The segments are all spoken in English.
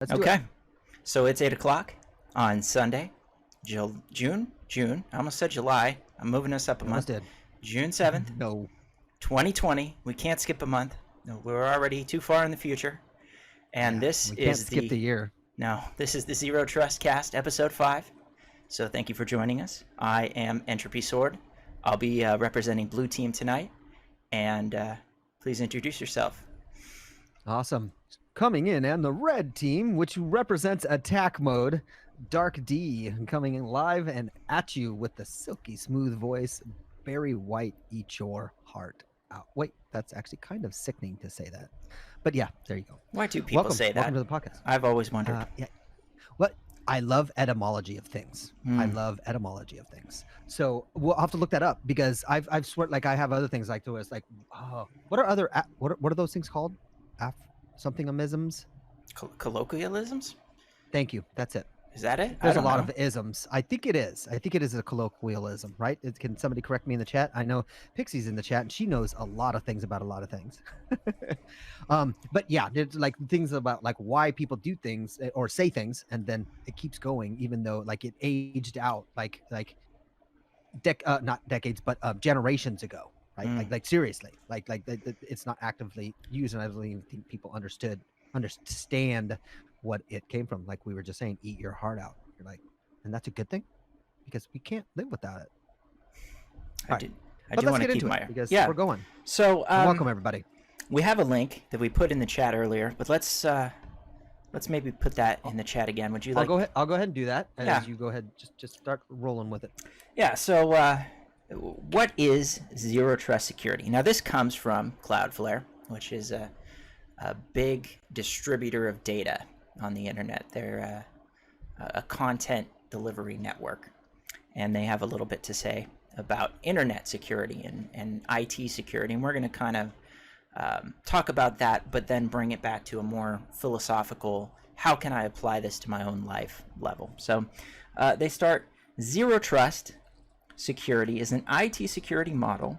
Let's do it. Okay, so it's 8 o'clock on Sunday, June. I almost said July. I'm moving us up a You almost month. did. June 7th, No. 2020. We can't skip a month. No, we're already too far in the future. And Yeah, this we can't is skip the year. this is the Zero Trust Cast, episode 5. So thank you for joining us. I am Entropy Sword. I'll be representing Blue Team tonight. And please introduce yourself. Awesome. Coming in and the red team, which represents attack mode, Dark D, coming in live and at you with the silky smooth voice. Barry White, eat your heart out. Wait, that's actually kind of sickening to say that. But yeah, there you go. Why do people Welcome. say that? Welcome to the podcast. I've always wondered. Yeah. What? I love etymology of things. I Hmm. love etymology of things. So we'll have to look that up because I've swear like I have other things like to it's like what are other what are those things called? Something-isms? Colloquialisms? Thank you. That's it. Is that it? There's I a don't lot know. of isms. I think it is. I think it is a colloquialism, right? Can somebody correct me in the chat? I know Pixie's in the chat and she knows a lot of things about a lot of things. But yeah, there's like things about like why people do things or say things and then it keeps going even though like it aged out like not decades but generations ago, right? Like seriously, like it's not actively used, and I don't even think people understand what it came from. Like we were just saying, eat your heart out. You're like, and that's a good thing because we can't live without it. I do But let's want to get keep into my it because yeah. we're going. So Welcome everybody. we have a link that we put in the chat earlier, but let's maybe put that in the chat again. Would you like? I'll go ahead and do that as Yeah. you go ahead. Just start rolling with it. Yeah. So what is Zero Trust Security? Now this comes from Cloudflare, which is a big distributor of data on the internet. They're a content delivery network, and they have a little bit to say about internet security and IT security, and we're going to kind of talk about that, but then bring it back to a more philosophical, how can I apply this to my own life level. So they start, Zero Trust Security is an IT security model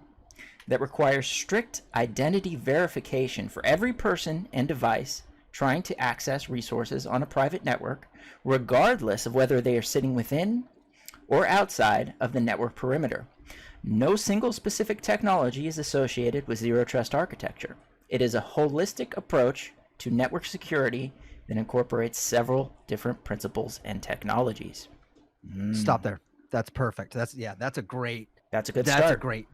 that requires strict identity verification for every person and device trying to access resources on a private network, regardless of whether they are sitting within or outside of the network perimeter. No single specific technology is associated with Zero Trust architecture. It is a holistic approach to network security that incorporates several different principles and technologies. Stop there. That's perfect. That's a great. That's a good That's start. a great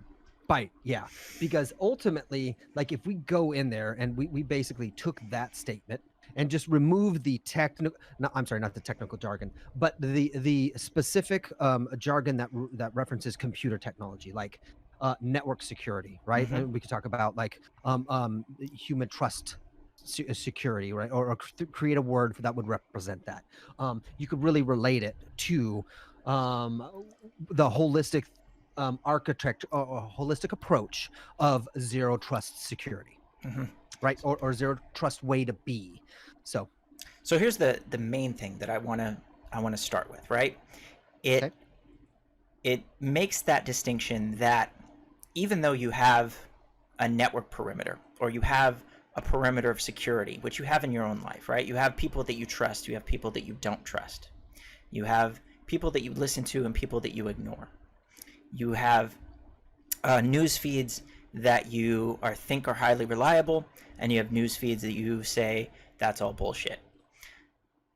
bite. Yeah. Because ultimately, like if we go in there and we basically took that statement and just removed the not the technical jargon, but the specific jargon that references computer technology, like network security, right? And we could talk about like human trust security, right? Or create a word that would represent that. You could really relate it to the holistic architect or holistic approach of Zero Trust security, right? Or Zero Trust way to be. So here's the main thing that I want to start with, right? It makes that distinction that even though you have a network perimeter or you have a perimeter of security, which you have in your own life, right? You have people that you trust, you have people that you don't trust. You have people that you listen to and people that you ignore. You have news feeds that you think are highly reliable, and you have news feeds that you say that's all bullshit.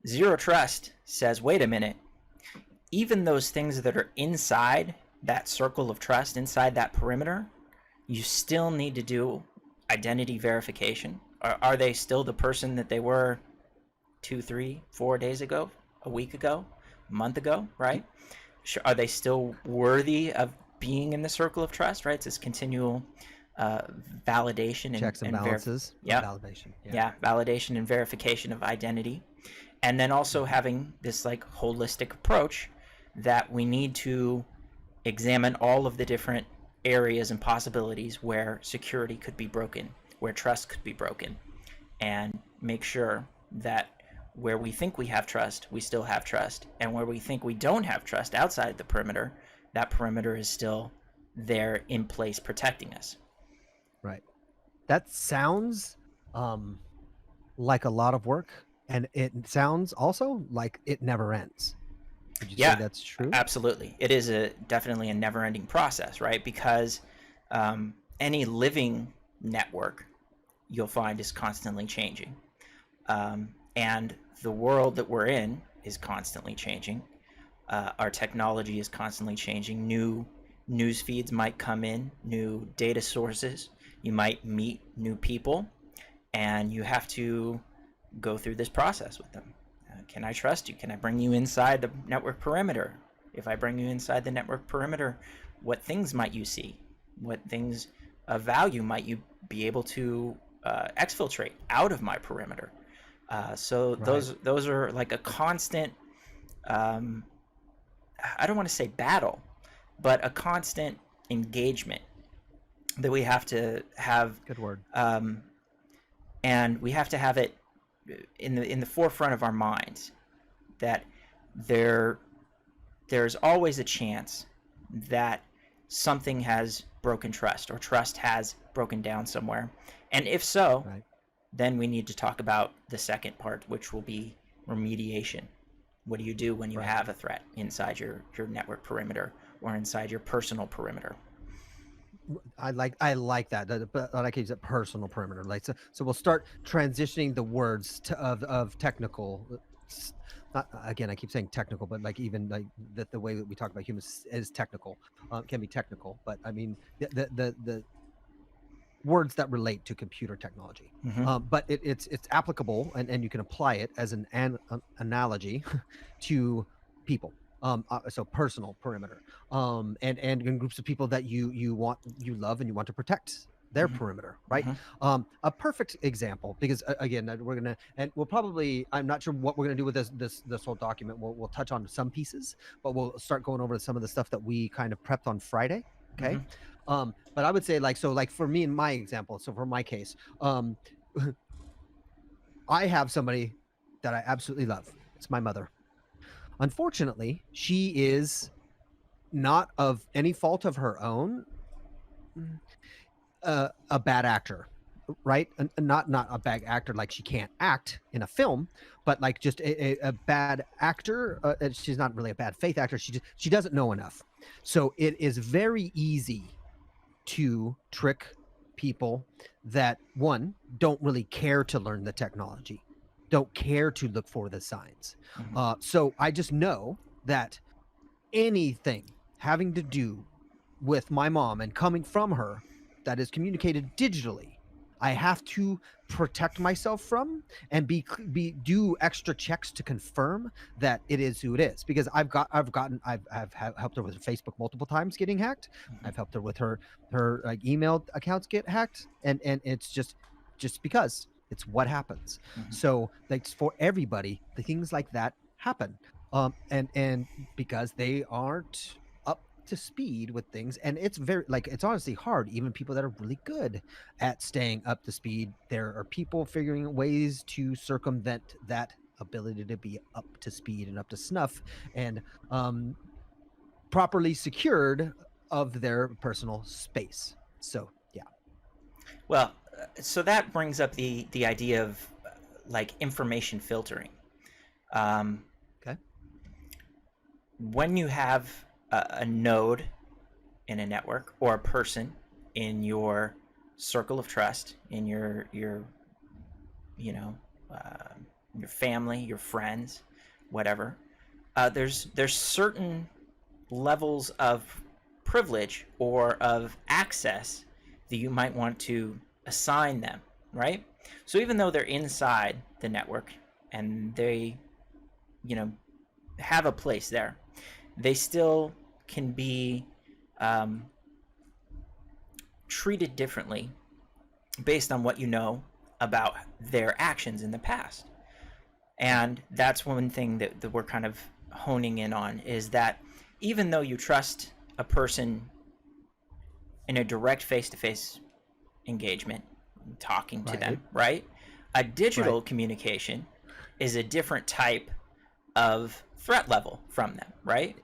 Zero Trust says, wait a minute, even those things that are inside that circle of trust, inside that perimeter, you still need to do identity verification. Are they still the person that they were 2, 3, 4 days ago, a week ago, a month ago, right? Are they still worthy of being in the circle of trust, right? It's this continual validation checks and balances. Validation. Yeah, validation and verification of identity. And then also having this like holistic approach that we need to examine all of the different areas and possibilities where security could be broken, where trust could be broken, and make sure that where we think we have trust, we still have trust, and where we think we don't have trust outside the perimeter, that perimeter is still there in place protecting us. Right. That sounds like a lot of work And it sounds also like it never ends. Would you say Yeah, that's true? absolutely. It is definitely a never-ending process, right? Because any living network you'll find is constantly changing, and the world that we're in is constantly changing. Our technology is constantly changing. New news feeds might come in, new data sources. You might meet new people, and you have to go through this process with them. Can I trust you? Can I bring you inside the network perimeter? If I bring you inside the network perimeter, what things might you see? What things of value might you be able to exfiltrate out of my perimeter? So Right. those are like a constant. Um, I don't want to say battle, but a constant engagement that we have to have, Good word. um, and we have to have it in the forefront of our minds that there there's always a chance that something has broken trust or trust has broken down somewhere. And if so, Right. then we need to talk about the second part, which will be remediation. What do you do when you Right. have a threat inside your network perimeter or inside your personal perimeter? I like that. But I like use it personal perimeter. Like so we'll start transitioning the words of technical. Not, again, I keep saying technical, but like even like the way that we talk about humans is technical. Can be technical, but I mean the words that relate to computer technology. Mm-hmm. But it's applicable, and you can apply it as an analogy to people. So personal perimeter, and in groups of people that you love and you want to protect their Mm-hmm. perimeter, right? Mm-hmm. A perfect example, because again, we're gonna, and we'll probably, I'm not sure what we're gonna do with this whole document. We'll touch on some pieces, but we'll start going over some of the stuff that we kind of prepped on Friday. Okay. Mm-hmm. But I would say, like, so like for me in my example, so for my case, I have somebody that I absolutely love. It's my mother. Unfortunately, she is not of any fault of her own, mm, a bad actor, right? And not a bad actor like she can't act in a film, but like just a bad actor. And she's not really a bad faith actor. She doesn't know enough. So it is very easy to trick people that, one, don't really care to learn the technology, don't care to look for the signs. Mm-hmm. So I just know that anything having to do with my mom and coming from her that is communicated digitally, I have to protect myself from, and be do extra checks to confirm that it is who it is, because I've helped her with her Facebook multiple times getting hacked. Mm-hmm. I've helped her with her like email accounts get hacked, and it's just because it's what happens. Mm-hmm. So like for everybody, the things like that happen, and because they aren't up to speed with things, and it's very, like, it's honestly hard. Even people that are really good at staying up to speed, there are people figuring ways to circumvent that ability to be up to speed and up to snuff, and um properly secured of their personal space. So yeah. Well, so that brings up the idea of like information filtering. Um, Okay. when you have a node in a network or a person in your circle of trust, in your you know uh, your family, your friends, whatever, there's certain levels of privilege or of access that you might want to assign them, right? So even though they're inside the network and they, you know, have a place there, they still can be um, treated differently based on what you know about their actions in the past. And that's one thing that we're kind of honing in on, is that even though you trust a person in a direct face-to-face engagement, talking to Right. them, right? A Right. digital communication is a different type of threat level from them, right?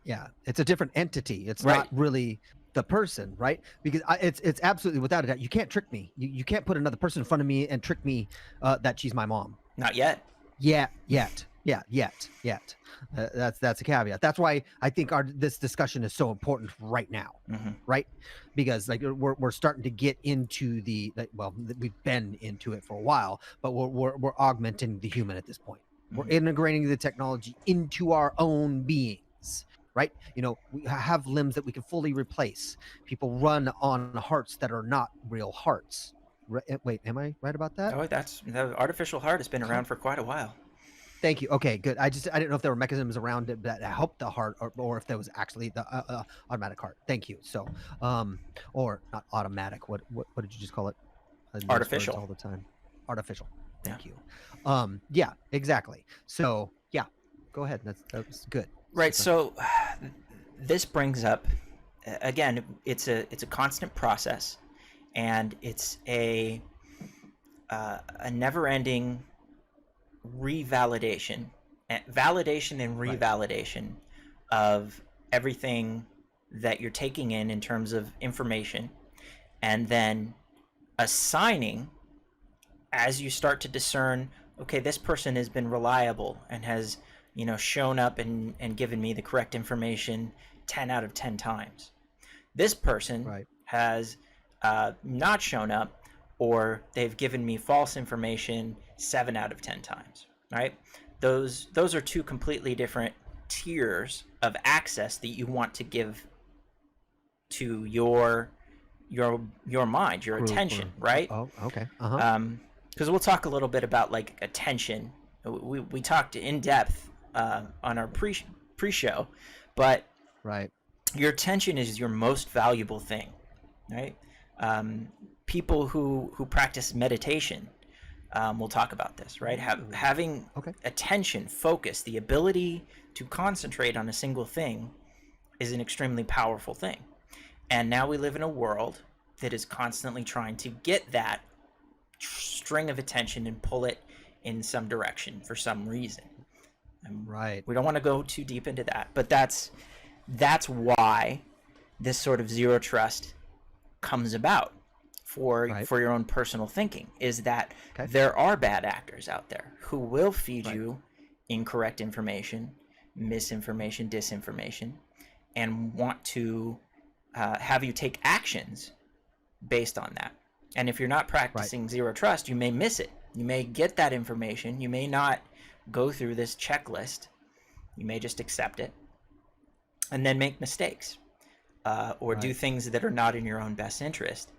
Yeah, it's a different entity. It's not Right. really the person, right? Because it's absolutely, without a doubt, you can't trick me. You can't put another person in front of me and trick me that she's my mom. Not yet. Yet. That's a caveat. That's why I think this discussion is so important right now, Mm-hmm. right? Because like we're starting to get into we've been into it for a while, but we're augmenting the human at this point. We're Mm-hmm. integrating the technology into our own beings, right? We have limbs that we can fully replace. People run on hearts that are not real hearts. Wait, am I right about that? Oh, the artificial heart has been Huh? around for quite a while. Thank you. Okay, good. I didn't know if there were mechanisms around it that helped the heart, or if there was actually the automatic heart. Thank you. So, or not automatic. What did you just call it? I lose words Artificial. all the time. Artificial. Yeah. Thank you. Yeah, exactly. So yeah, go ahead. That's good. Right. Super. So this brings up again. It's a constant process, and it's a never-ending revalidation, validation and revalidation of everything that you're taking in terms of information, and then assigning as you start to discern, okay, this person has been reliable and has shown up and given me the correct information 10 out of 10 times. This person Right. has not shown up, or they've given me false information 7 out of 10 times, right? Those are two completely different tiers of access that you want to give to your mind, your attention, right? Oh, okay. Uh-huh. Because we'll talk a little bit about like attention. We talked in depth on our pre-show, but Right. your attention is your most valuable thing, right? People who practice meditation, we'll talk about this, right? Having Okay. attention, focus, the ability to concentrate on a single thing is an extremely powerful thing. And now we live in a world that is constantly trying to get that string of attention and pull it in some direction for some reason. Right. We don't want to go too deep into that, but that's why this sort of zero trust comes about for your own personal thinking, is that there are bad actors out there who will feed you incorrect information, misinformation, disinformation, and want to have you take actions based on that. And if you're not practicing zero trust, you may miss it. You may get that information. You may not go through this checklist. You may just accept it and then make mistakes or do things that are not in your own best interest,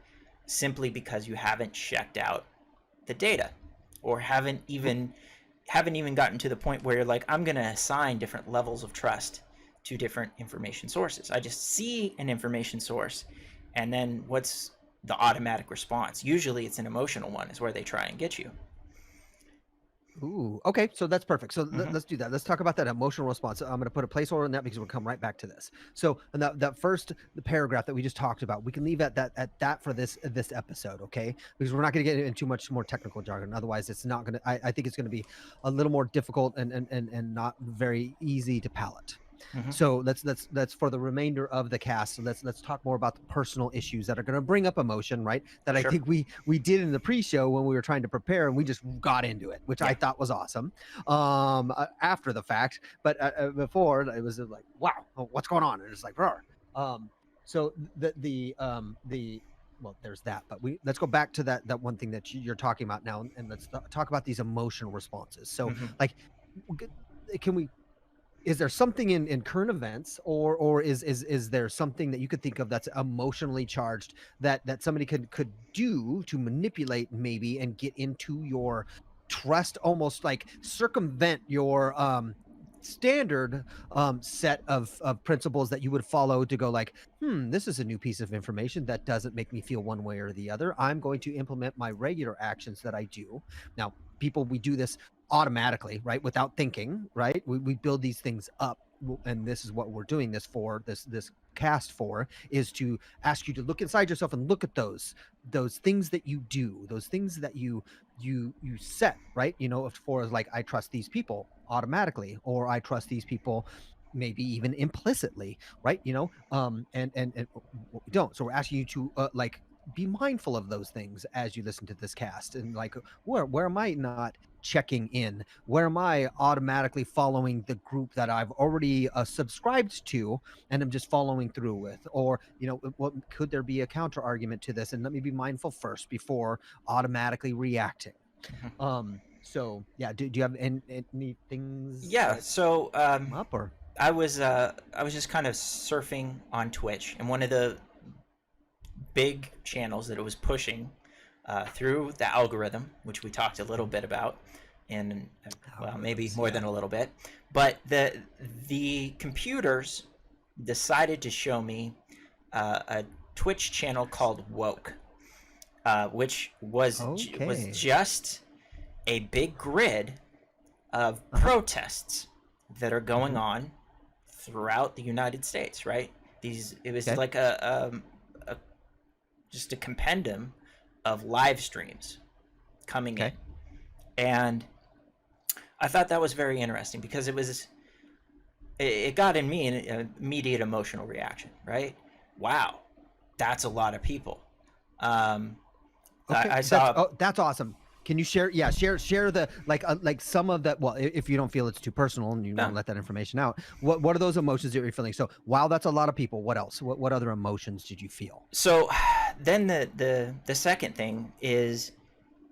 simply because you haven't checked out the data, or haven't even gotten to the point where you're like, I'm going to assign different levels of trust to different information sources. I just see an information source, and then what's the automatic response? Usually it's an emotional one, is where they try and get you. Ooh, okay, so that's perfect. So let's do that. Let's talk about that emotional response. I'm going to put a placeholder in that because we'll come right back to this. So, and that first the paragraph that we just talked about, we can leave at that for this episode, okay? Because we're not going to get into too much more technical jargon. Otherwise, it's not going to. I think it's going to be a little more difficult and not very easy to palate. So that's for the remainder of the cast. So let's talk more about the personal issues that are going to bring up emotion, right? That I think we did in the pre-show when we were trying to prepare, and we just got into it, which I thought was awesome. After the fact, but before it was like, wow, what's going on? And it's like, roar. So well, there's that, but let's go back to that one thing that you're talking about now, and let's talk about these emotional responses. So like, is there something in current events, or is there something that you could think of that's emotionally charged that somebody could do to manipulate maybe and get into your trust, almost like circumvent your standard set of principles that you would follow to go like, this is a new piece of information that doesn't make me feel one way or the other. I'm going to implement my regular actions that I do. Now, people, we do this automatically, right? Without thinking, right? We build these things up, and this is what we're doing this for, this cast for, is to ask you to look inside yourself and look at those things that you do, those things that you set, right? For like, I trust these people automatically, or I trust these people maybe even implicitly, right? And we don't. So we're asking you to like be mindful of those things as you listen to this cast, and like, where am I not checking in? Where am I automatically following the group that I've already subscribed to and I'm just following through with? Or, what could there be a counter argument to this? And let me be mindful first before automatically reacting. So yeah, do you have any things Yeah. that So come up or? I was just kind of surfing on Twitch, and one of the big channels that it was pushing through the algorithm, which we talked a little bit about, and well, maybe more than a little bit, but the computers decided to show me a Twitch channel called Woke, which was just a big grid of protests that are going on throughout the United States. Right? It was like just a compendium of live streams coming in, and I thought that was very interesting because it got in me an immediate emotional reaction. Right? Wow, that's a lot of people. I saw. That's awesome. Can you share? Yeah, share the like some of that. Well, if you don't feel it's too personal and you want to let that information out, what are those emotions that you're feeling? So, wow, that's a lot of people. What else? What other emotions did you feel? So, then the second thing is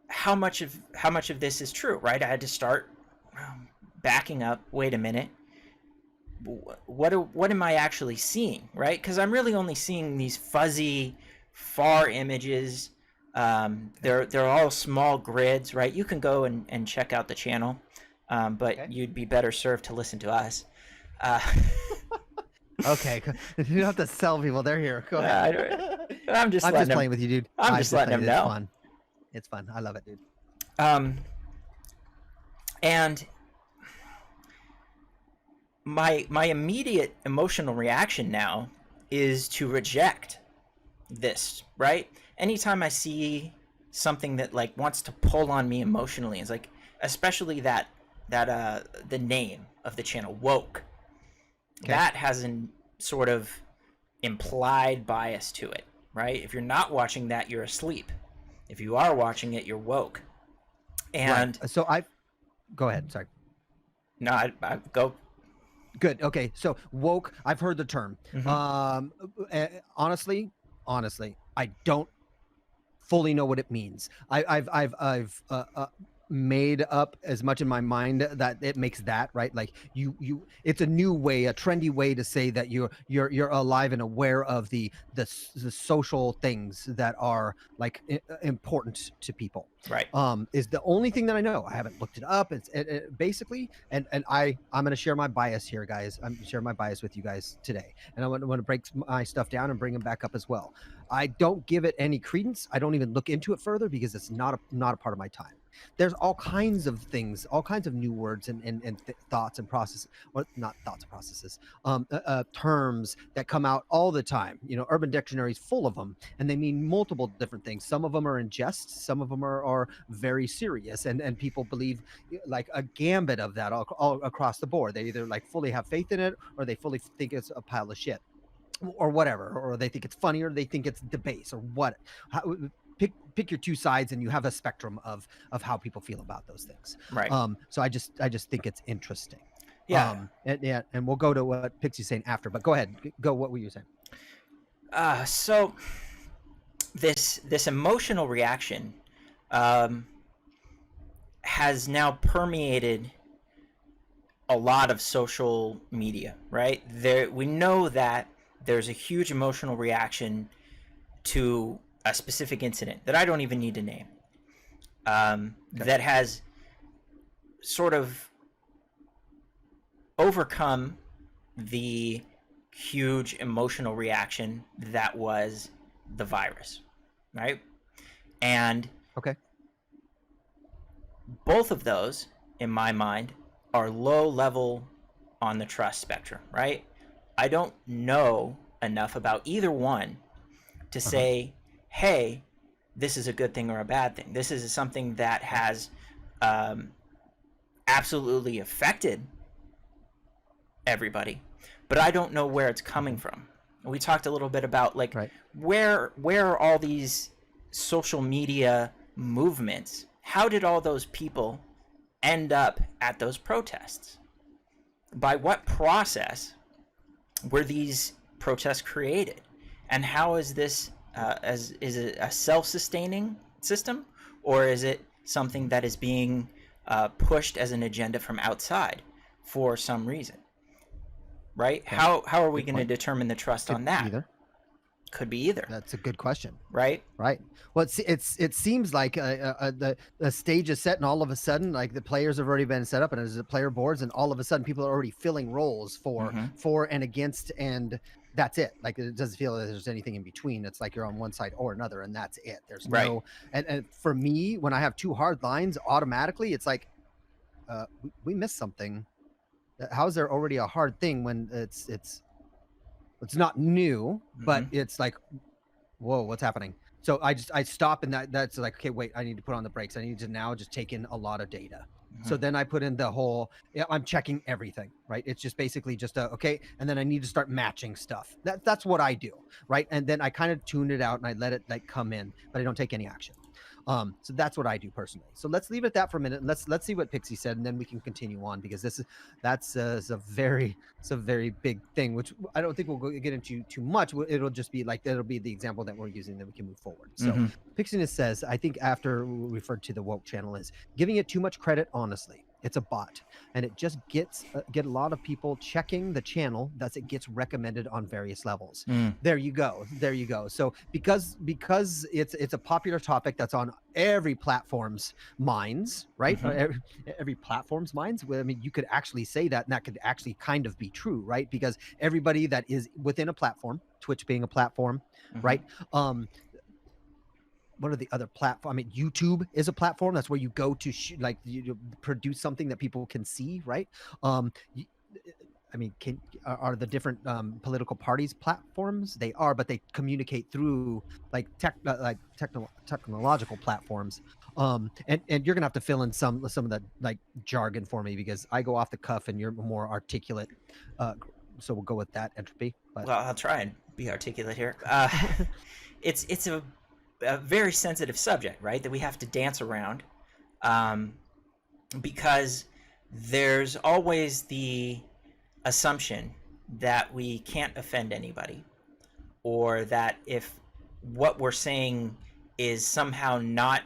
how much of this is true, right? I had to start backing up. Wait a minute. What am I actually seeing, right? Because I'm really only seeing these fuzzy, far images. They're all small grids, right? You can go and check out the channel, but you'd be better served to listen to us. Okay, you don't have to sell people. They're here. Go ahead. I'm just playing with you, dude. I'm just letting them know. It's fun. It's fun. I love it, dude. And my immediate emotional reaction now is to reject this, right? Anytime I see something that like wants to pull on me emotionally, it's like, especially that the name of the channel, Woke, that has an sort of implied bias to it, right? If you're not watching that, you're asleep. If you are watching it, you're woke. And so go ahead. Sorry. No, I go. Good. Okay. So woke, I've heard the term. Honestly, I don't fully know what it means. I've made up as much in my mind that it makes that right. Like you, it's a new way, a trendy way to say that you're alive and aware of the social things that are like important to people. Right. Is the only thing that I know. I haven't looked it up. It's basically, and I'm going to share my bias here, guys. I'm sharing my bias with you guys today, and I want to break my stuff down and bring them back up as well. I don't give it any credence. I don't even look into it further because it's not a part of my time. There's all kinds of things, all kinds of new words and thoughts and processes, or not thoughts and processes, terms that come out all the time. Urban Dictionary is full of them, and they mean multiple different things. Some of them are in jest, some of them are very serious, and people believe like a gambit of that all across the board. They either like fully have faith in it, or they fully think it's a pile of shit, or whatever, or they think it's funny, or they think it's debased, or what. Pick your two sides, and you have a spectrum of how people feel about those things. Right. So I just think it's interesting. Yeah. And we'll go to what Pixie's saying after. But go ahead. Go. What were you saying? So this emotional reaction has now permeated a lot of social media. Right. We know that there's a huge emotional reaction to a specific incident that I don't even need to name, that has sort of overcome the huge emotional reaction that was the virus, right? And both of those, in my mind, are low level on the trust spectrum, right? I don't know enough about either one to say, hey, this is a good thing or a bad thing. This is something that has absolutely affected everybody, but I don't know where it's coming from. We talked a little bit about like where are all these social media movements? How did all those people end up at those protests? By what process were these protests created? And how is this, is it a self-sustaining system, or is it something that is being pushed as an agenda from outside for some reason? Right? How are we going to determine the trust on that? Either. Could be either. That's a good question. Right? Right. Well, it seems like the stage is set, and all of a sudden, like the players have already been set up, and there's the player boards, and all of a sudden, people are already filling roles for and against, and that's it. Like it doesn't feel that there's anything in between. It's like you're on one side or another, and that's it. There's no. And for me, when I have two hard lines, automatically, it's like we missed something. How is there already a hard thing when it's not new, but it's like, whoa, what's happening? So I stop, and that's like, okay, wait, I need to put on the brakes. I need to now just take in a lot of data. So then I put in the whole, I'm checking everything, right? It's just basically just okay. And then I need to start matching stuff. That's what I do, right? And then I kind of tune it out and I let it like come in, but I don't take any action. So that's what I do personally. So let's leave it at that for a minute. And let's see what Pixie said, and then we can continue on, because that's a very big thing, which I don't think we'll get into too much. It'll just be like, that'll be the example that we're using, that we can move forward. So Pixiness says, I think after we referred to the woke channel is giving it too much credit. Honestly, it's a bot, and it just get a lot of people checking the channel, thus it gets recommended on various levels. There you go. So because it's a popular topic that's on every platform's minds, right? Every platform's minds. I mean, you could actually say that, and that could actually kind of be true, right? Because everybody that is within a platform, Twitch being a platform, right? What are the other platforms? I mean, YouTube is a platform. That's where you go to you produce something that people can see, right? I mean, are the different political parties platforms? They are, but they communicate through technological platforms. And you're gonna have to fill in some of the like jargon for me, because I go off the cuff and you're more articulate. So we'll go with that, Entropy. But... Well, I'll try and be articulate here. It's a very sensitive subject, right? That we have to dance around, because there's always the assumption that we can't offend anybody, or that if what we're saying is somehow not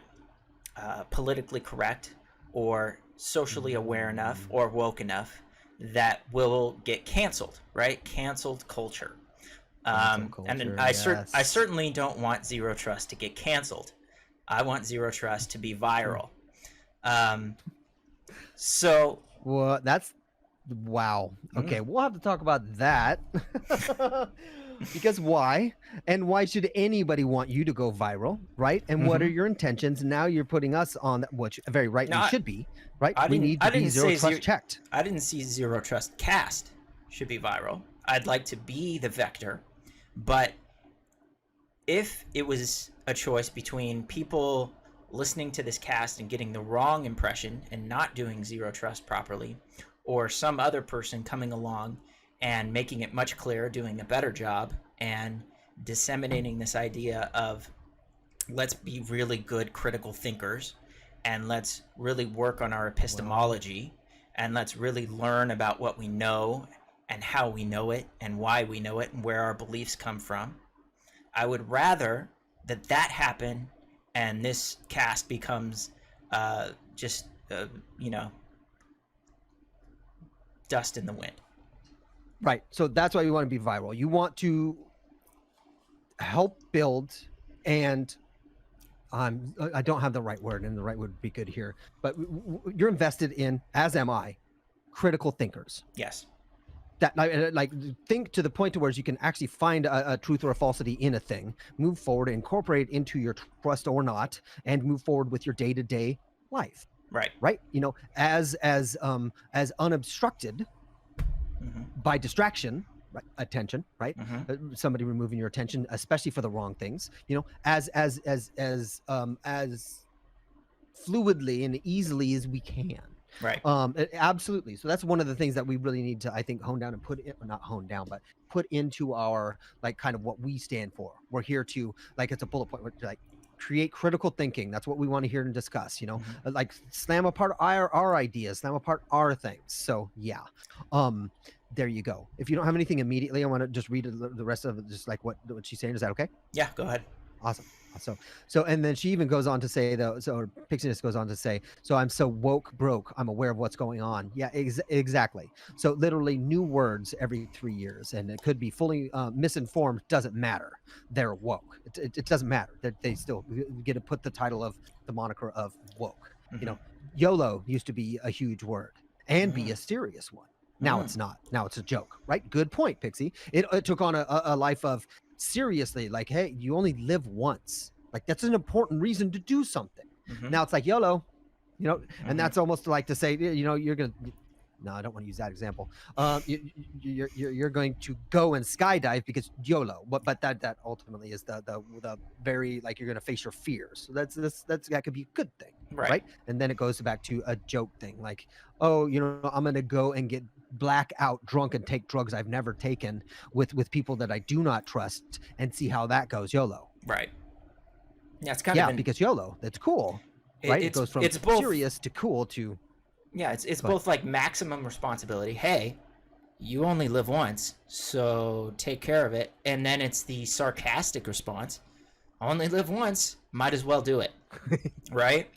politically correct or socially aware enough or woke enough, that we'll get canceled, right? Canceled culture. And I certainly don't want Zero Trust to get canceled. I want Zero Trust to be viral. So, well, that's wow. Okay, we'll have to talk about that. Because why? And why should anybody want you to go viral, right? And what are your intentions? Now you're putting us on, which very rightly should be, right? We need to be Zero Trust checked. I didn't see Zero Trust cast should be viral. I'd like to be the vector. But if it was a choice between people listening to this cast and getting the wrong impression and not doing Zero Trust properly, or some other person coming along and making it much clearer, doing a better job, and disseminating this idea of let's be really good critical thinkers, and let's really work on our epistemology, and let's really learn about what we know and how we know it and why we know it and where our beliefs come from. I would rather that happen, and this cast becomes just dust in the wind. Right. So that's why you want to be viral. You want to help build, and I don't have the right word, and the right word would be good here, but you're invested in, as am I, critical thinkers. Yes. That like think to the point to where you can actually find a truth or a falsity in a thing, move forward, incorporate it into your trust or not, and move forward with your day-to-day life. Right. You know, as unobstructed by distraction, right? Attention, right? Somebody removing your attention, especially for the wrong things. You know, as fluidly and easily as we can. Right. Absolutely. So that's one of the things that we really need to, I think, hone down and put into our, like, kind of what we stand for. We're here to, like, it's a bullet point, like, create critical thinking. That's what we want to hear and discuss, Mhm. like slam apart our ideas, slam apart our things. So yeah. There you go. If you don't have anything immediately, I want to just read the rest of it, just like what she's saying. Is that okay? Yeah, go ahead. Awesome. So and then she even goes on to say, though, so Pixiness goes on to say, so I'm so woke broke, I'm aware of what's going on. Yeah, exactly. So literally new words every 3 years, and it could be fully misinformed, doesn't matter. They're woke. It doesn't matter. They still get to put the title of the moniker of woke. Mhm. YOLO used to be a huge word and be Mhm. a serious one. Now Mm. it's not. Now it's a joke, right? Good point, Pixie. It took on a life of seriously, like, hey, you only live once. Like, that's an important reason to do something. Mhm. Now it's like YOLO, and Mhm. that's almost like to say, you're gonna. No, I don't want to use that example. You're going to go and skydive because YOLO. But that ultimately is the very, like, you're going to face your fears. So that could be a good thing, right? And then it goes back to a joke thing, like, oh, I'm going to go and get blackout drunk and take drugs I've never taken with people that I do not trust and see how that goes. YOLO. Right. Yeah, it's kind of Yeah, because YOLO, that's cool, right? It goes from it's both serious to cool to. yeah, it's Go ahead. both like maximum responsibility. Hey, you only live once, so take care of it. And then it's the sarcastic response. Only live once, might as well do it. Right?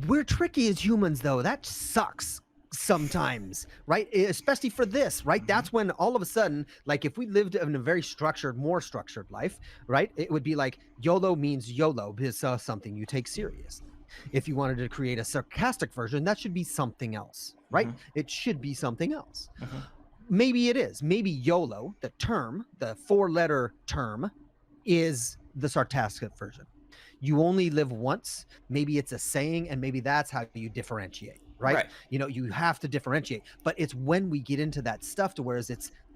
We're tricky as humans, though. That sucks sometimes, right? Especially for this, right? That's when all of a sudden, like, if we lived in a very structured, more structured life, right, it would be like YOLO means YOLO, because something you take seriously. If you wanted to create a sarcastic version, that should be something else, right? Mhm. It should be something else. Mhm. Maybe it is. Maybe YOLO, the term, the 4-letter term, is the sarcastic version. You only live once. Maybe it's a saying, and maybe that's how you differentiate, right? Right. You have to differentiate. But it's when we get into that stuff to whereas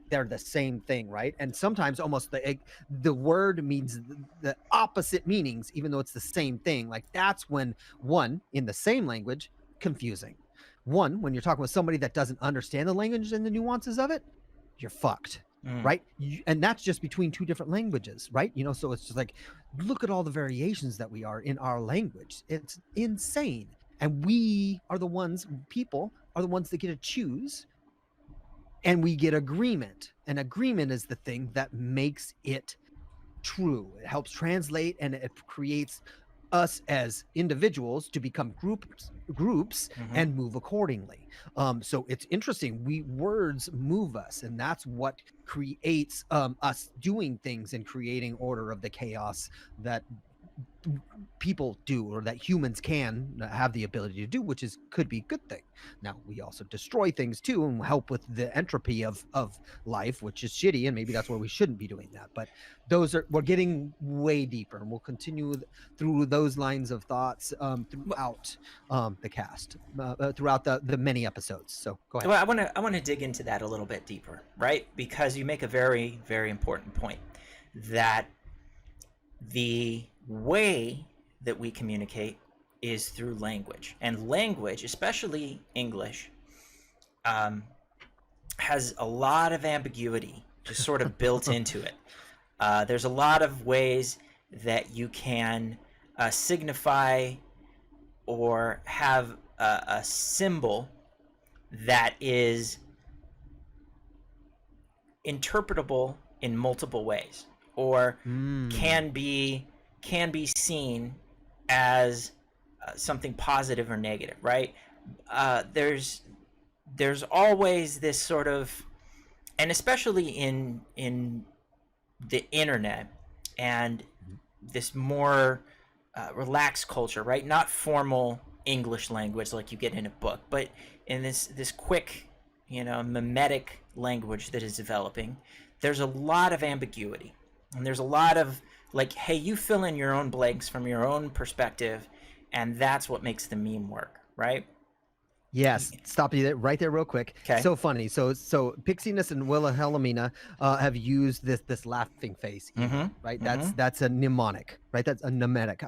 they're the same thing, right? And sometimes almost the word means the opposite meanings, even though it's the same thing. Like, that's when, one, in the same language, confusing. One, when you're talking with somebody that doesn't understand the language and the nuances of it, you're fucked. Mm. Right. And that's just between two different languages, right? So it's just like, look at all the variations that we are in our language. It's insane. And people are the ones that get to choose, and we get agreement. And agreement is the thing that makes it true. It helps translate, and it creates us as individuals to become groups Mhm. and move accordingly. So it's interesting. Words move us, and that's what creates us doing things and creating order of the chaos that people do, or that humans can have the ability to do, which could be a good thing. Now, we also destroy things too and help with the entropy of life, which is shitty, and maybe that's where we shouldn't be doing that. But we're getting way deeper, and we'll continue through those lines of thoughts throughout the cast, throughout the many episodes. So go ahead. Well, I want to dig into that a little bit deeper, right? Because you make a very, very important point that the way that we communicate is through language, and language, especially English, has a lot of ambiguity just sort of built into it. There's a lot of ways that you can signify or have a symbol that is interpretable in multiple ways, or can be seen as something positive or negative, right? There's always this sort of, and especially in the internet and this more relaxed culture, right? Not formal English language like you get in a book, but in this quick, mimetic language that is developing, there's a lot of ambiguity, and there's a lot of, like, hey, you fill in your own blanks from your own perspective, and that's what makes the meme work, right? Yes, stop you right there real quick. Okay. So funny. So Pixiness and Wilhelmina have used this laughing face, right? That's a mnemonic, right? That's a mimetic.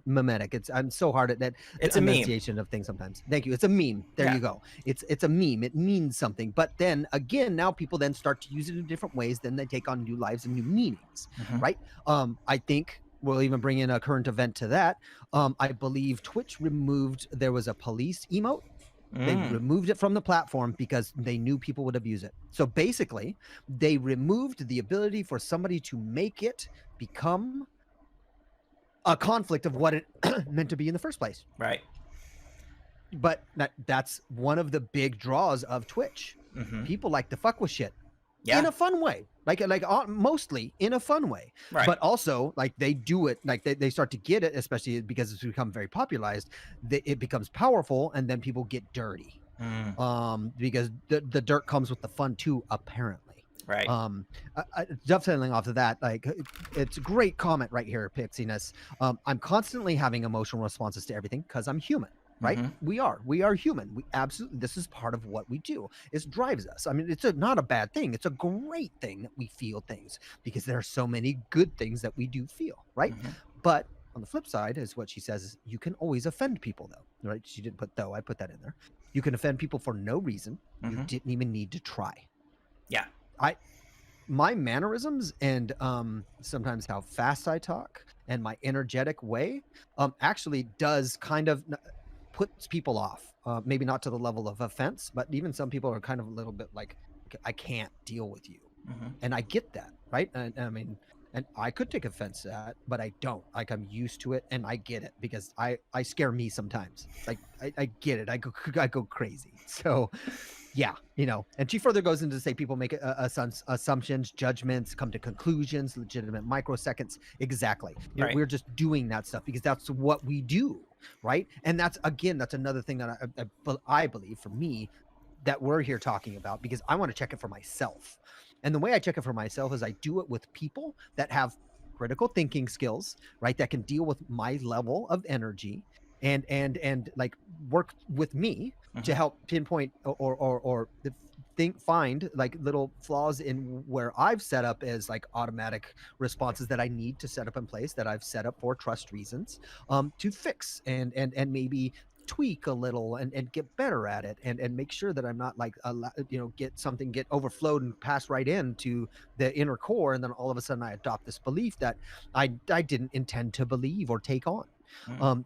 Mimetic. I'm so hard at that. It's a enunciation of things sometimes. Thank you. It's a meme. There you go. It's a meme. It means something. But then again, now people then start to use it in different ways. Then they take on new lives and new meanings, right? I think we'll even bring in a current event to that. I believe Twitch removed, there was a police emote. They removed it from the platform because they knew people would abuse it. So basically, they removed the ability for somebody to make it become a conflict of what it meant to be in the first place. Right. But that's one of the big draws of Twitch. People like to fuck with shit in a fun way, like mostly in a fun way, Right. but also like they do it, like they start to get it, especially because it's become very popularized. It becomes powerful, and then people get dirty, because the dirt comes with the fun too, apparently. Right. Dovetailing off of that, like it's a great comment right here, Pixiness. I'm constantly having emotional responses to everything because I'm human. Right? We are human. We absolutely, this is part of what we do. It drives us. I mean, it's not a bad thing. It's a great thing that we feel things, because there are so many good things that we do feel, right? But on the flip side is what she says is you can always offend people, though, right? She didn't put though, I put that in there. You can offend people for no reason. You didn't even need to try. Yeah. My mannerisms and sometimes how fast I talk and my energetic way actually does kind of puts people off, maybe not to the level of offense, but even some people are kind of a little bit like, I can't deal with you. And I get that, right? And I mean, and I could take offense to that, but I don't. Like, I'm used to it, and I get it, because I scare me sometimes. Like, I get it. I go crazy. So yeah, and she further goes into to say people make assumptions, judgments, come to conclusions, legitimate microseconds. Exactly. Right. We're just doing that stuff because that's what we do, right? And that's another thing that I believe, for me, that we're here talking about, because I want to check it for myself. And the way I check it for myself is I do it with people that have critical thinking skills, right? That can deal with my level of energy and like work with me to help pinpoint or find like little flaws in where I've set up as like automatic responses that I need to set up in place, that I've set up for trust reasons, to fix and maybe tweak a little and get better at it, and make sure that I'm not like get overflowed and pass right into the inner core, and then all of a sudden I adopt this belief that I didn't intend to believe or take on.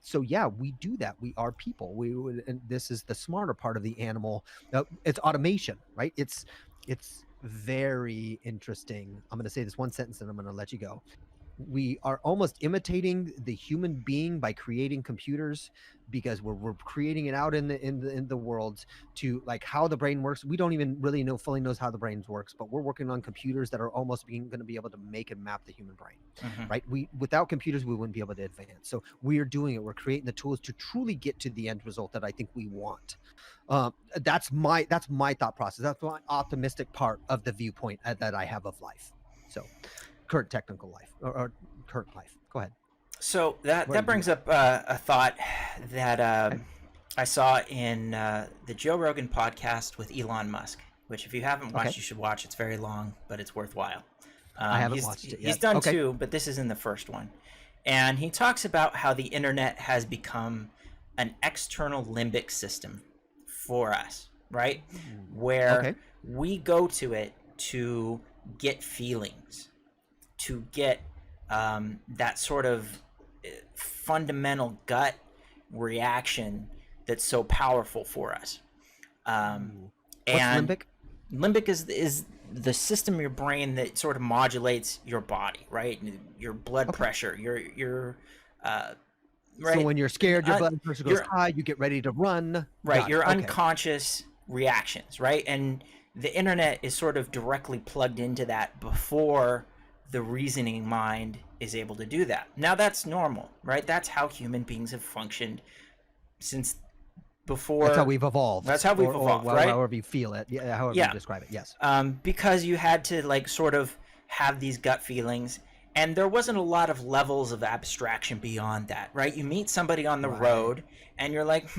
So yeah, we do that. We are people. And this is the smarter part of the animal. It's automation, right? It's very interesting. I'm going to say this one sentence and I'm going to let you go. We are almost imitating the human being by creating computers, because we're creating it out in the world to like how the brain works. We don't even really fully knows how the brain works, but we're working on computers that are almost going to be able to make and map the human brain, right? Without computers, we wouldn't be able to advance. So we're doing it. We're creating the tools to truly get to the end result that I think we want. That's my thought process. That's my optimistic part of the viewpoint that I have of life. So current technical life or current life. Go ahead. So that brings up a thought that I saw in the Joe Rogan podcast with Elon Musk, which if you haven't watched, you should watch. It's very long, but it's worthwhile. I haven't watched it yet. He's done two, but this isn't the first one. And he talks about how the internet has become an external limbic system for us, right? Where we go to it to get feelings, to get that sort of fundamental gut reaction that's so powerful for us. What's and limbic? Limbic is the system of your brain that sort of modulates your body, right? Your blood pressure, your right. So when you're scared, your blood pressure goes high, you get ready to run. Right, your unconscious reactions, right? And the internet is sort of directly plugged into that before the reasoning mind is able to do that. Now that's normal, right? That's how human beings have functioned since before. That's how we've evolved. That's how we've evolved, right? However you feel it, however you describe it, yes. Because you had to like sort of have these gut feelings, and there wasn't a lot of levels of abstraction beyond that, right? You meet somebody on the road, and you're like,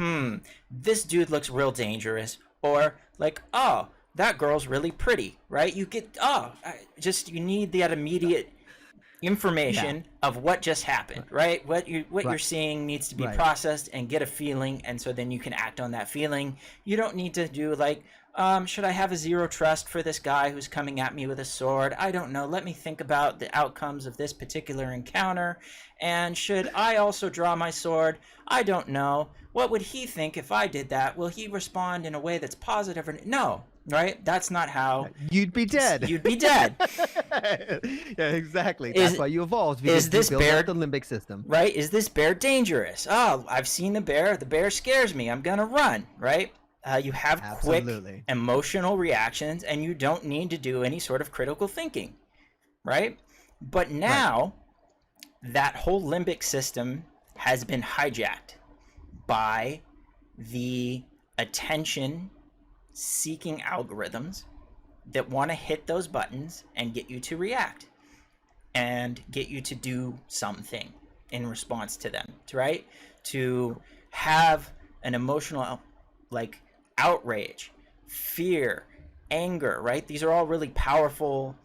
this dude looks real dangerous, or like, oh, that girl's really pretty, right? You get, you need that immediate information of what just happened, right? What you're seeing needs to be processed and get a feeling, and so then you can act on that feeling. You don't need to do like, Should I have a zero trust for this guy who's coming at me with a sword? I don't know. Let me think about the outcomes of this particular encounter. And should I also draw my sword? I don't know. What would he think if I did that? Will he respond in a way that's positive or no? Right? That's not how. You'd be dead. You'd be dead. Yeah, exactly. That's why you evolved, because this you built bear out the limbic system. Right? Is this bear dangerous? Oh, I've seen the bear. The bear scares me. I'm gonna run. Right? You have Absolutely. quick emotional reactions, and you don't need to do any sort of critical thinking, right? But now, that whole limbic system has been hijacked by the attention-seeking algorithms that want to hit those buttons and get you to react and get you to do something in response to them, right? To have an emotional, like, outrage, fear, anger, right? These are all really powerful,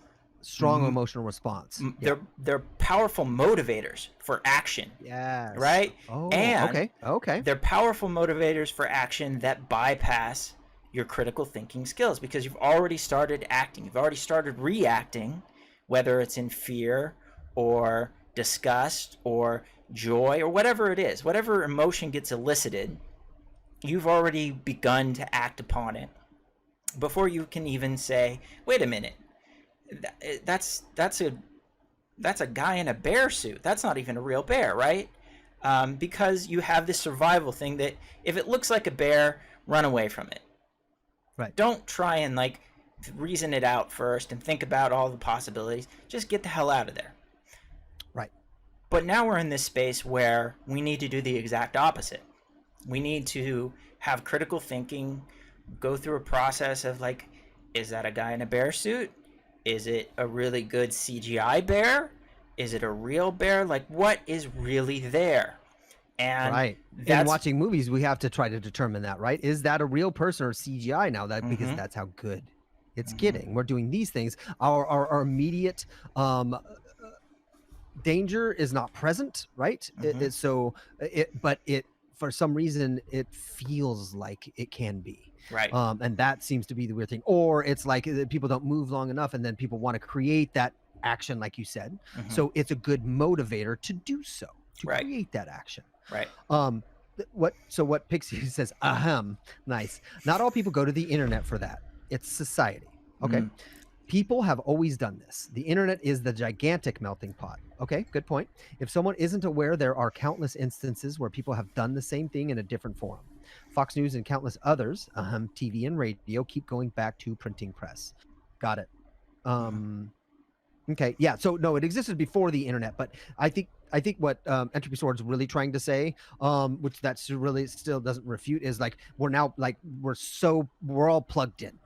strong emotional response. They're powerful motivators for action. Yes. Right? Oh, and okay. They're powerful motivators for action that bypass your critical thinking skills, because you've already started acting. You've already started reacting, whether it's in fear or disgust or joy or whatever it is. Whatever emotion gets elicited, you've already begun to act upon it before you can even say, wait a minute, that's a guy in a bear suit. That's not even a real bear, right? Because you have this survival thing that if it looks like a bear, run away from it. Right. Don't try and like reason it out first and think about all the possibilities. Just get the hell out of there. Right. But now we're in this space where we need to do the exact opposite. We need to have critical thinking, go through a process of like, is that a guy in a bear suit? Is it a really good CGI bear? Is it a real bear? Like, what is really there? And right. In watching movies, we have to try to determine that, right? Is that a real person or CGI now? That because that's how good it's getting. We're doing these things. Our immediate danger is not present, right? But for some reason it feels like it can be. Right. And that seems to be the weird thing. Or it's like people don't move long enough, and then people want to create that action, like you said. So it's a good motivator to do so, to create that action. Right. What Pixie says, nice. Not all people go to the internet for that. It's society. Okay. People have always done this. The internet is the gigantic melting pot. Okay, good point. If someone isn't aware, there are countless instances where people have done the same thing in a different form. Fox News and countless others, TV and radio, keep going back to printing press. Got it. Okay, yeah. So no, it existed before the internet, but I think what Entropy Sword's really trying to say, which that's really still doesn't refute, is like we're all plugged in.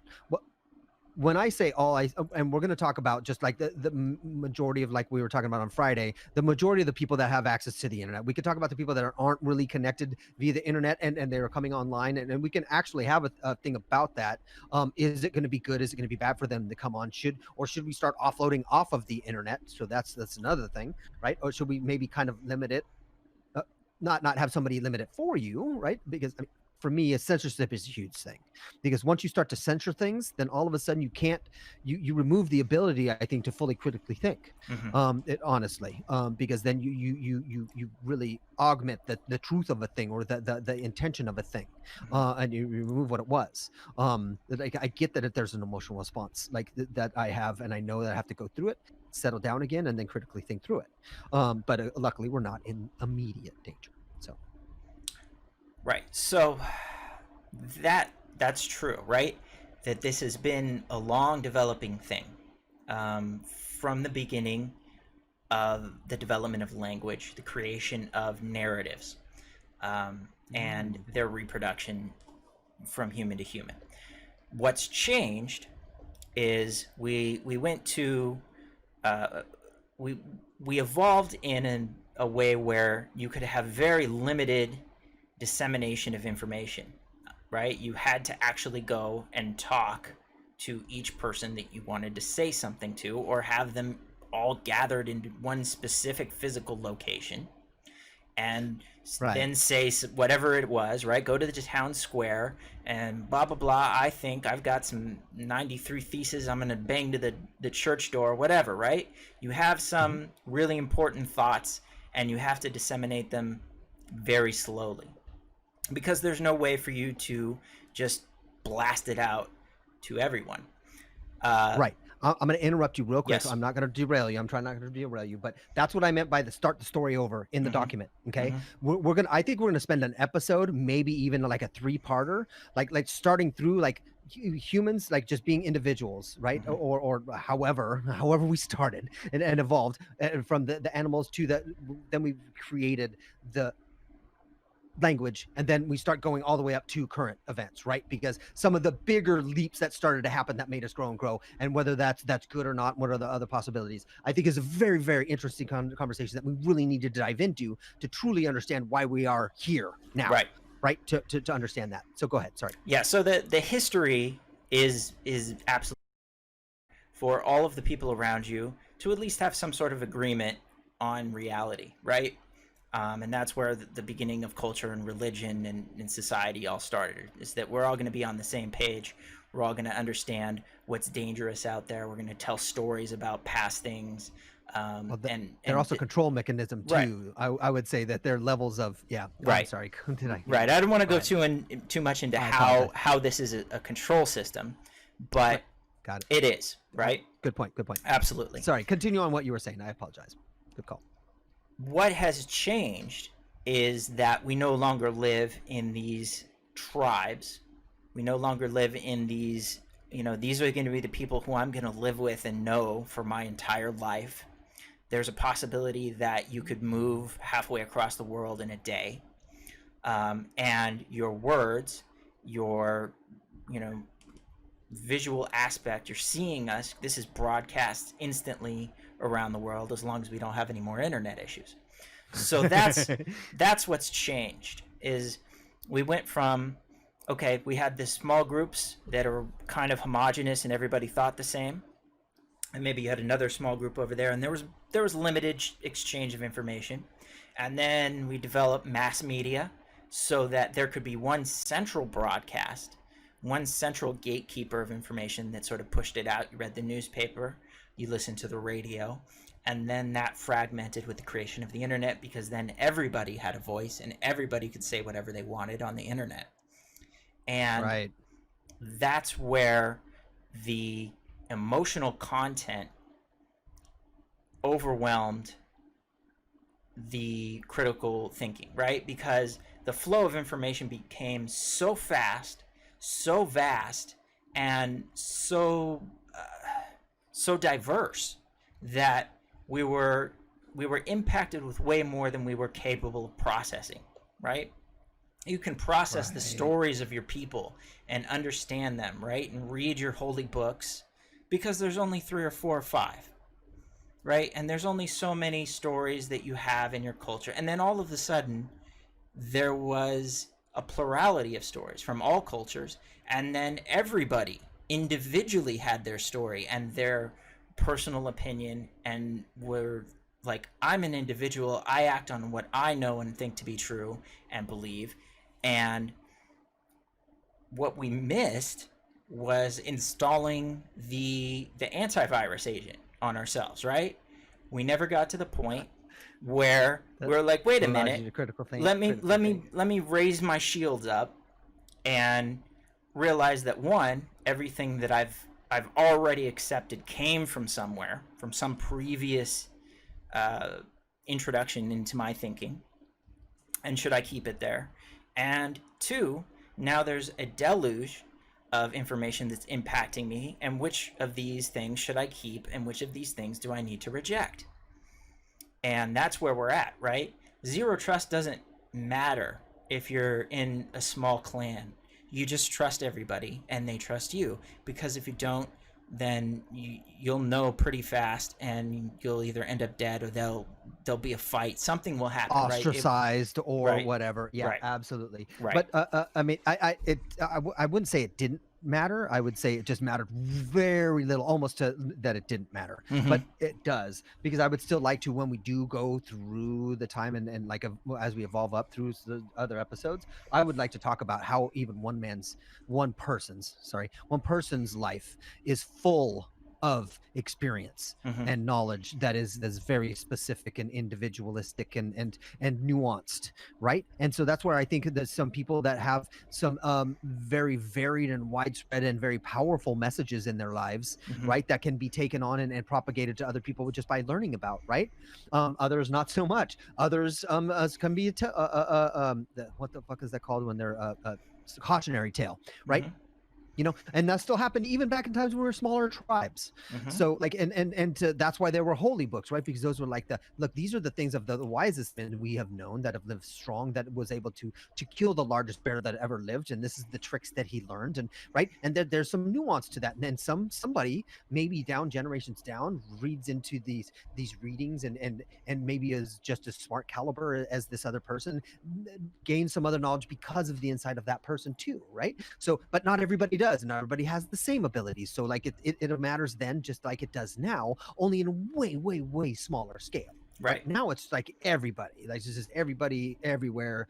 When I say all, and we're going to talk about just like the majority of, like we were talking about on Friday, the majority of the people that have access to the internet. We could talk about the people that aren't really connected via the internet and they're coming online, and we can actually have a thing about that. Is it going to be good? Is it going to be bad for them to come on? Should we start offloading off of the internet? So that's another thing, right? Or should we maybe kind of limit it? Not have somebody limit it for you, right? Because I mean, for me, censorship is a huge thing, because once you start to censor things, then all of a sudden you remove the ability, I think, to fully critically think. Honestly, because then you really augment the truth of a thing, or the intention of a thing, and you remove what it was. I get that if there's an emotional response like that I have, and I know that I have to go through it, settle down again, and then critically think through it. But luckily, we're not in immediate danger. So. Right. So that's true, right? That this has been a long developing thing from the beginning of the development of language, the creation of narratives, and their reproduction from human to human. What's changed is we went to we evolved in a way where you could have very limited dissemination of information, right? You had to actually go and talk to each person that you wanted to say something to, or have them all gathered in one specific physical location. and Right. then say whatever it was, right? Go to the town square and blah blah blah. I think I've got some 93 theses. I'm gonna bang to the church door, whatever, right? You have some really important thoughts, and you have to disseminate them very slowly, because there's no way for you to just blast it out to everyone. Right. I'm going to interrupt you real quick. Yes. I'm not going to derail you. I'm trying not to derail you, but that's what I meant by the start the story over in the document. Okay. We're going to, I think we're going to spend an episode, maybe even like a 3-parter, like starting through like humans, like just being individuals, right? Or however we started and evolved from the animals to then we created the language, and then we start going all the way up to current events, right? Because some of the bigger leaps that started to happen that made us grow and grow, and whether that's good or not, what are the other possibilities, I think is a very, very interesting conversation that we really need to dive into to truly understand why we are here now, right? To understand that. So go ahead. Sorry. Yeah. So the history is absolutely for all of the people around you to at least have some sort of agreement on reality, right? And that's where the beginning of culture and religion and society all started, is that we're all going to be on the same page. We're all going to understand what's dangerous out there. We're going to tell stories about past things. And they're also control mechanism too. Right. I would say that there are levels of, right. I'm sorry. Did I? Right. I don't want to go too much into how this is a control system, but got it is, right? Good point. Absolutely. Sorry. Continue on what you were saying. I apologize. Good call. What has changed is that we no longer live in these tribes. We no longer live in these, these are going to be the people who I'm going to live with and know for my entire life. There's a possibility that you could move halfway across the world in a day. And your words, your, visual aspect, you're seeing us, this is broadcast instantly around the world, as long as we don't have any more internet issues. So that's what's changed, is we went from, okay, we had this small groups that are kind of homogenous and everybody thought the same, and maybe you had another small group over there, and there was limited exchange of information. And then we developed mass media so that there could be one central broadcast, one central gatekeeper of information that sort of pushed it out. You read the newspaper, you listened to the radio, and then that fragmented with the creation of the internet, because then everybody had a voice and everybody could say whatever they wanted on the internet. And that's where the emotional content overwhelmed the critical thinking, right? Because the flow of information became so fast, so vast, and so diverse that we were impacted with way more than we were capable of processing, right? You can process the stories of your people and understand them, right? And read your holy books, because there's only 3 or 4 or 5, right? And there's only so many stories that you have in your culture. And then all of a sudden, there was a plurality of stories from all cultures, and then everybody individually had their story and their personal opinion, and were like, I'm an individual, I act on what I know and think to be true and believe. And what we missed was installing the antivirus agent on ourselves, right? We never got to the point where we're like, wait a minute, let me raise my shields up and realize that, one, everything that I've already accepted came from somewhere, from some previous introduction into my thinking, and should I keep it there? And 2, now there's a deluge of information that's impacting me, and which of these things should I keep, and which of these things do I need to reject? And that's where we're at, right? Zero trust doesn't matter if you're in a small clan. You just trust everybody, and they trust you. Because if you don't, then you'll know pretty fast, and you'll either end up dead, or there'll be a fight. Something will happen, ostracized, right? Or whatever. Yeah, absolutely. Right. But I mean, I wouldn't say it didn't matter, I would say it just mattered very little, almost to that it didn't matter. But it does, because I would still like to, when we do go through the time and like as we evolve up through the other episodes, I would like to talk about how even one person's life is full of experience and knowledge that is very specific and individualistic and nuanced, right? And so that's where I think that some people that have some very varied and widespread and very powerful messages in their lives, right, that can be taken on and propagated to other people just by learning about, right? Others not so much. Others can be what the fuck is that called when they're cautionary tale, right? You know, and that still happened even back in times when we were smaller tribes. So like, that's why there were holy books, right? Because those were like look, these are the things of the wisest men we have known that have lived strong, that was able to kill the largest bear that ever lived, and this is the tricks that he learned, and right, and there's some nuance to that, and then somebody maybe down generations down reads into these readings and maybe is just as smart caliber as this other person, gains some other knowledge because of the insight of that person too, right? So, but not everybody does, and everybody has the same abilities. So like it matters then, just like it does now, only in a way smaller scale. Right. Now it's like everybody, like it's just everybody everywhere.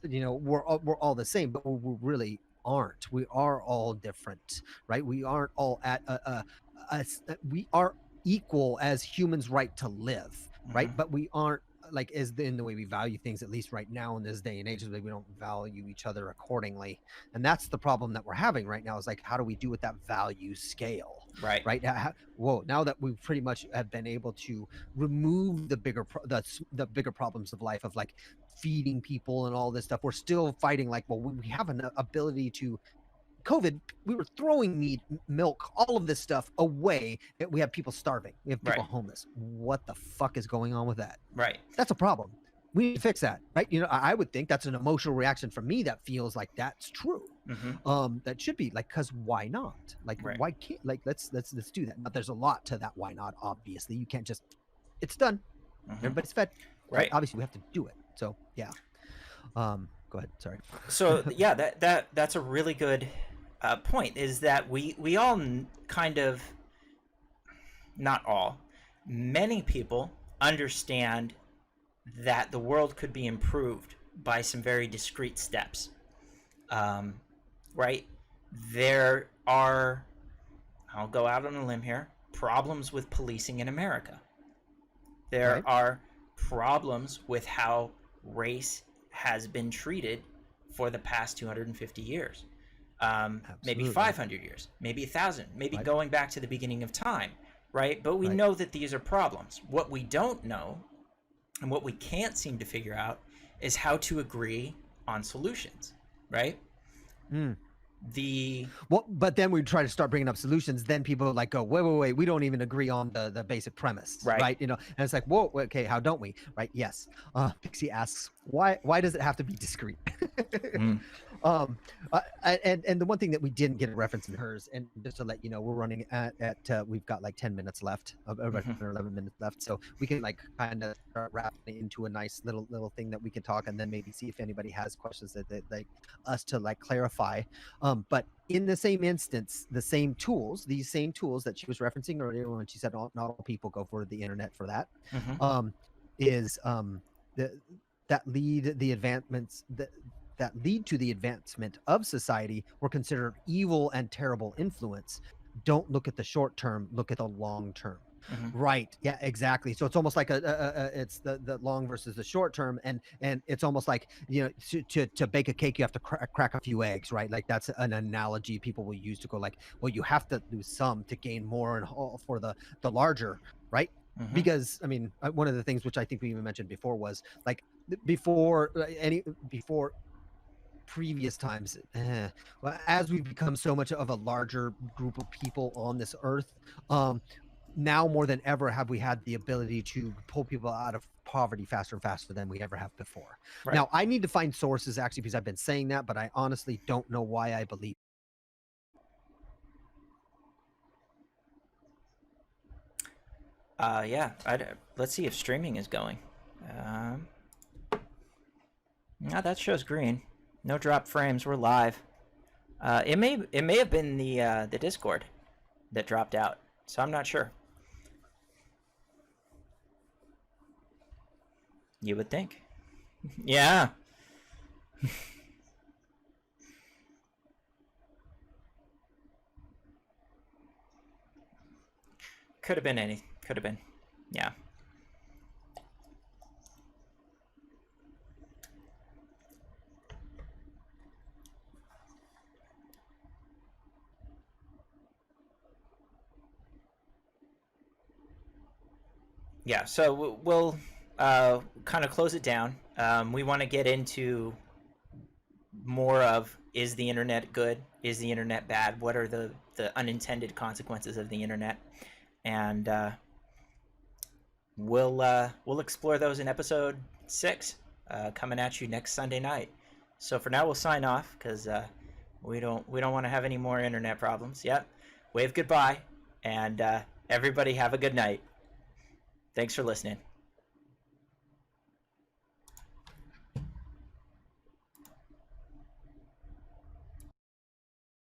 You know, we're all the same, but we really aren't. We are all different, right? We aren't all at we are equal as humans' right to live, right? But we aren't like in the way we value things, at least right now in this day and age, is like we don't value each other accordingly, and that's the problem that we're having right now. Is like, how do we do with that value scale? Right. Now that we pretty much have been able to remove the bigger problems of life, of like feeding people and all this stuff, we're still fighting like, well, we have an ability to. COVID, we were throwing meat, milk, all of this stuff away. We have people starving. We have people homeless. What the fuck is going on with that? Right. That's a problem. We need to fix that, right? You know, I would think that's an emotional reaction from me that feels like that's true. That should be like, because why not? Like, why can't, like, let's do that. But there's a lot to that why not, obviously. You can't just, it's done. Everybody's fed. Right. Obviously, we have to do it. So, yeah. Go ahead. Sorry. So, yeah, that's a really good point, is that we all kind of, not all, many people understand that the world could be improved by some very discrete steps. Right? There are, I'll go out on a limb here, problems with policing in America. There are problems with how race has been treated for the past 250 years. Maybe 500 years, maybe 1,000, maybe going back to the beginning of time, right? But we know that these are problems. What we don't know, and what we can't seem to figure out, is how to agree on solutions, right? But then we try to start bringing up solutions, then people like go, wait, we don't even agree on the basic premise, right? You know, and it's like, whoa, okay, how don't we? Right? Yes. Pixie asks, why does it have to be discreet? And the one thing that we didn't get a reference in hers, and just to let you know, we're running at we've got like 10 minutes left, or 11 minutes left, so we can like kind of start wrapping into a nice little thing that we can talk, and then maybe see if anybody has questions that like us to like clarify. But in the same instance, these same tools that she was referencing earlier when she said not all people go for the internet for that, that lead to the advancement of society were considered evil and terrible influence. Don't look at the short term, look at the long term. Right. Yeah, exactly. So it's almost like it's the long versus the short term, and it's almost like, you know, to bake a cake you have to crack a few eggs, right? Like that's an analogy people will use to go like, well, you have to lose some to gain more and for the larger, right? Because I mean, one of the things which I think we even mentioned before was like before previous times, as we've become so much of a larger group of people on this earth, now more than ever have we had the ability to pull people out of poverty faster and faster than we ever have before. Now I need to find sources actually, because I've been saying that, but I honestly don't know why I believe. Let's see if streaming is going. No, that shows green. No drop frames. We're live. It may have been the Discord that dropped out, so I'm not sure. You would think. Yeah. Could have been any. Could have been. Yeah. Yeah. So we'll kind of close it down. We want to get into more of, is the internet good? Is the internet bad? What are the unintended consequences of the internet? And we'll explore those in episode 6, coming at you next Sunday night. So for now, we'll sign off because we don't want to have any more internet problems. Yep. Wave goodbye, and everybody have a good night. Thanks for listening.